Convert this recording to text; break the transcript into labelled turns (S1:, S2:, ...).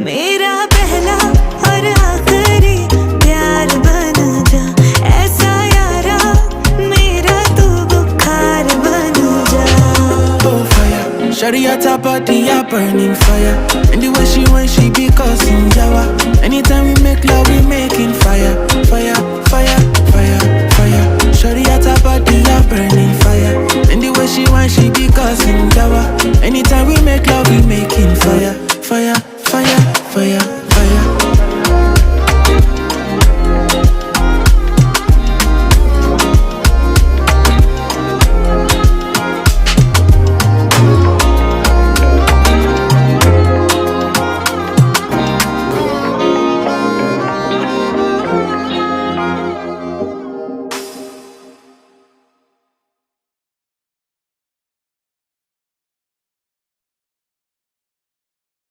S1: मेरा पहला और आखिरी प्यार बन जा, ऐसा यारा मेरा तू बुखार बन जा.
S2: Oh fire, shawty a top body a burning fire. And the way she be causing jawa. Anytime we make love we making fire, fire, fire, fire, fire. Shawty a top body a burning fire. And the way she be causing jawa. Anytime we make love we making fire, fire, fire, fire.